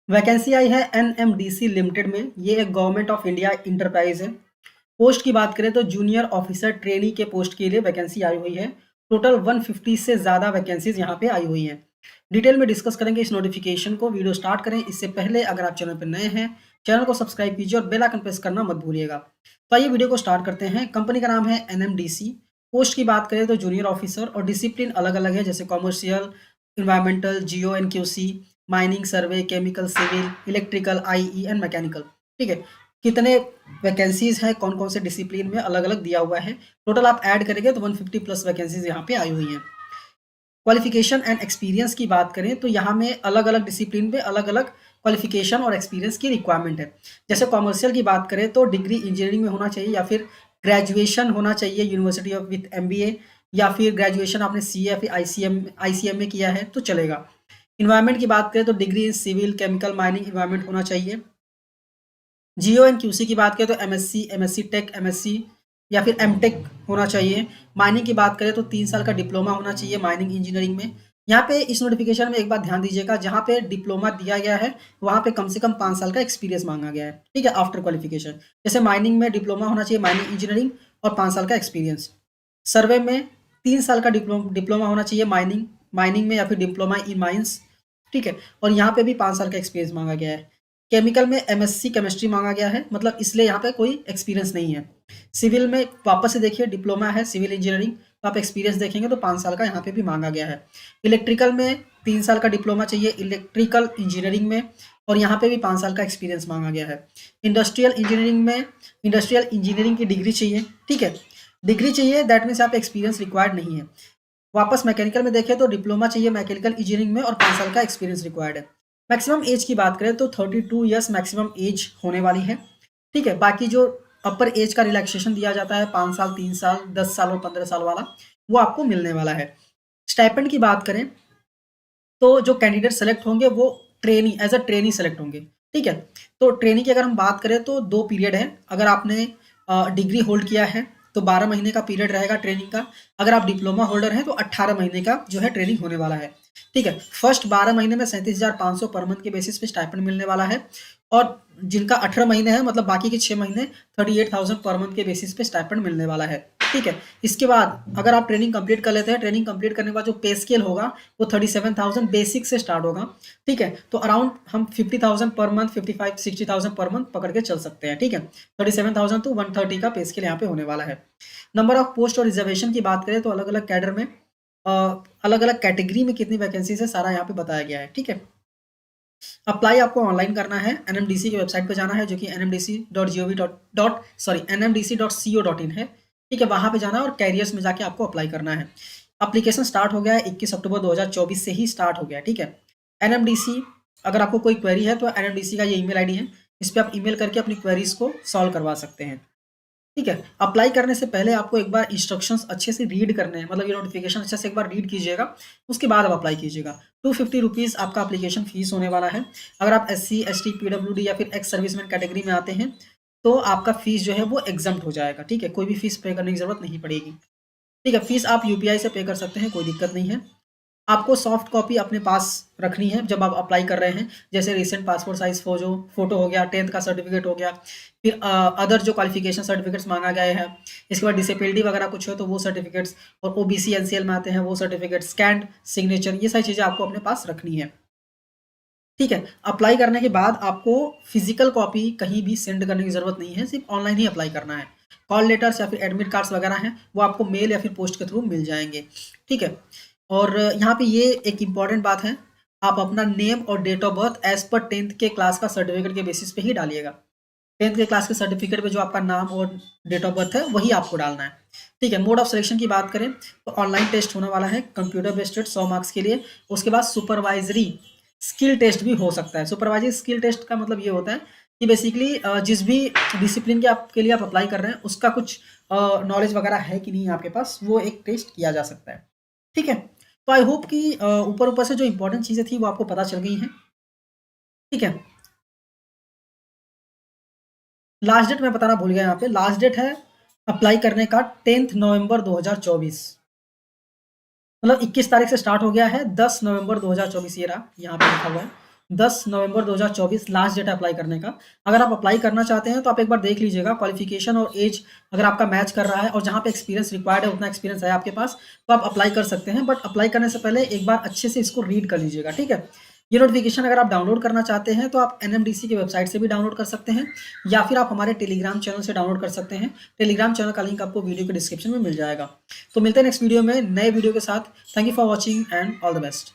Vacancy आई है NMDC limited में। ये एक गवर्नमेंट ऑफ इंडिया इंटरप्राइज है। पोस्ट की बात करें तो जूनियर ऑफिसर ट्रेनी के पोस्ट के लिए वैकेंसी आई हुई है। टोटल 150 से ज़्यादा वैकेंसीज यहाँ पे आई हुई हैं। डिटेल में डिस्कस करेंगे इस नोटिफिकेशन को। वीडियो स्टार्ट करें इससे पहले अगर आप चैनल पर नए हैं, चैनल को सब्सक्राइब कीजिए और बेल आइकन प्रेस करना मत भूलिएगा। तो आइए वीडियो को स्टार्ट करते हैं। कंपनी का नाम है एनएमडीसी। पोस्ट की बात करें तो जूनियर ऑफिसर और डिसिप्लिन अलग अलग है, जैसे commercial, environmental, geo and QC, mining, survey, chemical, civil, electrical, IE and mechanical. ठीक है, कितने वैकेंसीज हैं, कौन कौन से डिसिप्लिन में अलग अलग दिया हुआ है। टोटल आप ऐड करेंगे तो 150 प्लस वैकेंसीज यहाँ पे आई हुई हैं। क्वालिफिकेशन एंड एक्सपीरियंस की बात करें तो यहाँ में अलग अलग डिसिप्लिन पे अलग अलग क्वालिफिकेशन और एक्सपीरियंस की रिक्वायरमेंट है। जैसे कॉमर्शियल की बात करें तो डिग्री इंजीनियरिंग में होना चाहिए या फिर ग्रेजुएशन होना चाहिए यूनिवर्सिटी ऑफ विथ एमबीए, या फिर ग्रेजुएशन आपने सी या फिर आईसीएम में किया है तो चलेगा। इन्वायरमेंट की बात करें तो degree in civil, chemical, mining environment होना चाहिए। जियो एंड क्यूसी की बात करें तो एमएससी, एमएससी टेक, एमएससी या फिर एमटेक होना चाहिए। माइनिंग की बात करें तो 3 साल का डिप्लोमा होना चाहिए माइनिंग इंजीनियरिंग में। यहाँ पे इस नोटिफिकेशन में एक बात ध्यान दीजिएगा, जहाँ पे डिप्लोमा दिया गया है वहाँ पे कम से कम 5 साल का एक्सपीरियंस मांगा गया है। ठीक है, आफ्टर क्वालिफिकेशन। जैसे माइनिंग में डिप्लोमा होना चाहिए माइनिंग इंजीनियरिंग और 5 साल का एक्सपीरियंस। सर्वे में 3 साल का डिप्लोमा होना चाहिए माइनिंग माइनिंग में या फिर डिप्लोमा इन माइंस। ठीक है, और यहाँ पे भी 5 साल का एक्सपीरियंस मांगा गया है। केमिकल में एमएससी केमिस्ट्री मांगा गया है, मतलब इसलिए यहाँ पे कोई एक्सपीरियंस नहीं है। सिविल में वापस से देखिए डिप्लोमा है सिविल इंजीनियरिंग, तो आप एक्सपीरियंस देखेंगे तो 5 साल का यहाँ पे भी मांगा गया है। इलेक्ट्रिकल में 3 साल का डिप्लोमा चाहिए इलेक्ट्रिकल इंजीनियरिंग में, और यहाँ पे भी 5 साल का एक्सपीरियंस मांगा गया है। इंडस्ट्रियल इंजीनियरिंग में इंडस्ट्रियल इंजीनियरिंग की डिग्री चाहिए। ठीक है, डिग्री चाहिए, दैट मीन्स आप एक्सपीरियंस रिक्वायर्ड नहीं है। वापस मैकेनिकल में देखें तो डिप्लोमा चाहिए मैकेनिकल इंजीनियरिंग में और 5 साल का एक्सपीरियंस रिक्वायर्ड है। मैक्सिमम एज की बात करें तो 32 ईयर्स मैक्सिमम एज होने वाली है। ठीक है, बाकी जो अपर एज का रिलैक्सेशन दिया जाता है 5 साल, 3 साल, 10 साल और 15 साल वाला, वो आपको मिलने वाला है। स्टाइपेंड की बात करें तो जो कैंडिडेट सेलेक्ट होंगे वो trainee as a trainee select होंगे। ठीक है, तो ट्रेनी की अगर हम बात करें तो 2 पीरियड है। अगर आपने डिग्री होल्ड किया है तो 12 महीने का पीरियड रहेगा ट्रेनिंग का। अगर आप डिप्लोमा होल्डर हैं तो 18 महीने का जो है ट्रेनिंग होने वाला है। ठीक है, फर्स्ट 12 महीने में 37,500 पर मंथ के बेसिस पे स्टाइपेंड मिलने वाला है, और जिनका 18 महीने है मतलब बाकी के 6 महीने 38,000 पर मंथ के बेसिस पे स्टाइपेंड मिलने वाला है। ठीक है, इसके बाद अगर आप ट्रेनिंग कंप्लीट कर लेते हैं, ट्रेनिंग कंप्लीट करने के बाद जो पे स्केल होगा वो 37,000 बेसिक से स्टार्ट होगा। ठीक है, तो अराउंड हम 50,000 पर मंथ, 55-60,000 पर मंथ पकड़ के चल सकते हैं। ठीक है, 37,000 टू 130 का पे स्केल यहाँ पे होने वाला है। नंबर ऑफ पोस्ट और रिजर्वेशन की बात करें तो अलग अलग कैडर में अलग अलग कैटेगरी में कितनी वैकेंसीज है सारा यहाँ पे बताया गया है। ठीक है, अप्लाई आपको ऑनलाइन करना है। एनएमडीसी की वेबसाइट पर जाना है जो कि nmdc.co.in है। ठीक है, वहाँ पे जाना है और कैरियर्स में जाके आपको अप्लाई करना है। एप्लीकेशन स्टार्ट हो गया है, 21 अक्टूबर 2024 से ही स्टार्ट हो गया है। ठीक है, एनएमडीसी, अगर आपको कोई क्वेरी है तो एनएमडीसी का ये ईमेल आईडी है, इस पर आप ईमेल करके अपनी क्वेरीज को सॉल्व करवा सकते हैं। ठीक है, अप्लाई करने से पहले आपको एक बार इंस्ट्रक्शंस अच्छे से रीड करने हैं, मतलब ये नोटिफिकेशन अच्छे से एक बार रीड कीजिएगा, उसके बाद आप अप्लाई कीजिएगा। 250 रुपीज़ आपका एप्लीकेशन फीस होने वाला है। अगर आप SC ST PWD या फिर एक्स सर्विसमैन कैटेगरी में आते हैं तो आपका फीस जो है वो एग्जम्प्ट हो जाएगा। ठीक है, कोई भी फीस पे करने की जरूरत नहीं पड़ेगी। ठीक है, फीस आप यूपीआई से पे कर सकते हैं, कोई दिक्कत नहीं है। आपको सॉफ्ट कॉपी अपने पास रखनी है जब आप अप्लाई कर रहे हैं, जैसे रिसेंट पासपोर्ट साइज फोटो हो गया, 10th का सर्टिफिकेट हो गया, फिर अदर जो क्वालिफिकेशन सर्टिफिकेट्स मांगा गए हैं। इसके बाद डिसेबिलिटी वगैरह कुछ हो तो वो सर्टिफिकेट्स, और ओबीसी एनसीएल में आते हैं वो सर्टिफिकेट, स्कैंड सिग्नेचर, ये सारी चीज़ें आपको अपने पास रखनी है। ठीक है, अप्लाई करने के बाद आपको फिजिकल कॉपी कहीं भी सेंड करने की जरूरत नहीं है, सिर्फ ऑनलाइन ही अप्लाई करना है। कॉल लेटर्स या फिर एडमिट कार्ड्स वगैरह हैं वो आपको मेल या फिर पोस्ट के थ्रू मिल जाएंगे। ठीक है, और यहाँ पे ये एक इम्पॉर्टेंट बात है, आप अपना नेम और date of birth as per 10th के क्लास का सर्टिफिकेट के बेसिस पे ही डालिएगा। 10th के क्लास के सर्टिफिकेट पे जो आपका नाम और डेट ऑफ बर्थ है वही आपको डालना है। ठीक है, मोड ऑफ सिलेक्शन की बात करें तो ऑनलाइन टेस्ट होने वाला है, कंप्यूटर बेस्ड 100 मार्क्स के लिए। उसके बाद सुपरवाइजरी स्किल टेस्ट भी हो सकता है। सुपरवाइजरी स्किल टेस्ट का मतलब ये होता है कि बेसिकली जिस भी डिसिप्लिन के आपके लिए आप अप्लाई कर रहे हैं उसका कुछ नॉलेज वगैरह है कि नहीं आपके पास, वो एक टेस्ट किया जा सकता है। ठीक है, तो आई होप कि ऊपर ऊपर से जो इंपॉर्टेंट चीज़ें थी वो आपको पता चल गई हैं। ठीक है, लास्ट डेट मैं बताना भूल गया, यहाँ पे लास्ट डेट है अप्लाई करने का 10 नवंबर 2024, मतलब 21 तारीख से स्टार्ट हो गया है, 10 नवंबर 2024 ये रहा, यहाँ पे लिखा हुआ है। 10 नवंबर 2024 लास्ट डेट है अप्लाई करने का। अगर आप अप्लाई करना चाहते हैं तो आप एक बार देख लीजिएगा क्वालिफिकेशन और एज अगर आपका मैच कर रहा है और जहाँ पे एक्सपीरियंस रिक्वायर्ड है उतना एक्सपीरियंस है आपके पास तो आप अप्लाई कर सकते हैं। बट अप्लाई करने से पहले एक बार अच्छे से इसको रीड कर लीजिएगा, ठीक है। ये नोटिफिकेशन अगर आप डाउनलोड करना चाहते हैं तो आप एनएमडीसी की वेबसाइट से भी डाउनलोड कर सकते हैं या फिर आप हमारे टेलीग्राम चैनल से डाउनलोड कर सकते हैं। टेलीग्राम चैनल का लिंक आपको वीडियो के डिस्क्रिप्शन में मिल जाएगा। तो मिलते हैं नेक्स्ट वीडियो में नए वीडियो के साथ। Thank you for watching and all the best.